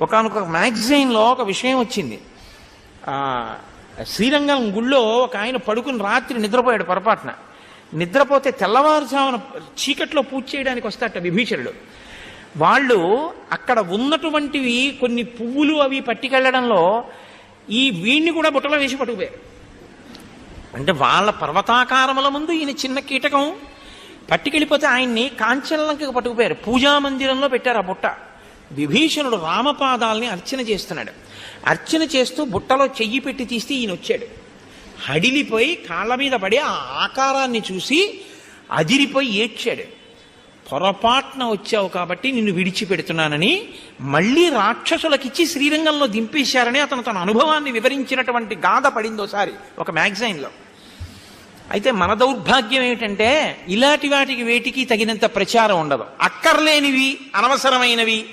ఒకానొక మ్యాగజైన్లో ఒక విషయం వచ్చింది. శ్రీరంగం గుళ్ళో ఒక ఆయన పడుకుని రాత్రి నిద్రపోయాడు పొరపాటున. నిద్రపోతే తెల్లవారుజామున చీకట్లో పూజ చేయడానికి వస్తాట విభీషణుడు. వాళ్ళు అక్కడ ఉన్నటువంటివి కొన్ని పువ్వులు అవి పట్టుకెళ్లడంలో ఈ వీణ్ణి కూడా బుట్టలో వేసి పట్టుకుపోయారు. అంటే వాళ్ళ పర్వతాకారముల ముందు ఈయన చిన్న కీటకం పట్టుకెళ్ళిపోతే ఆయన్ని కాంచనలంకకు పట్టుకుపోయారు. పూజామందిరంలో పెట్టారు ఆ బుట్ట. విభీషణుడు రామపాదాలని అర్చన చేస్తున్నాడు. అర్చన చేస్తూ బుట్టలో చెయ్యి పెట్టి తీస్తే ఈయన వచ్చాడు. హడిలిపోయి కాళ్ళ మీద పడి ఆ ఆకారాన్ని చూసి అదిరిపోయి ఏడ్చాడు. పొరపాటున వచ్చావు కాబట్టి నిన్ను విడిచిపెడుతున్నానని మళ్ళీ రాక్షసులకిచ్చి శ్రీరంగంలో దింపేశారని అతను తన అనుభవాన్ని వివరించినటువంటి గాథ పడిందోసారి ఒక మ్యాగజైన్లో. అయితే మన దౌర్భాగ్యం ఏమిటంటే ఇలాంటి వాటికి వేటికి తగినంత ప్రచారం ఉండదు. అక్కర్లేనివి, అనవసరమైనవి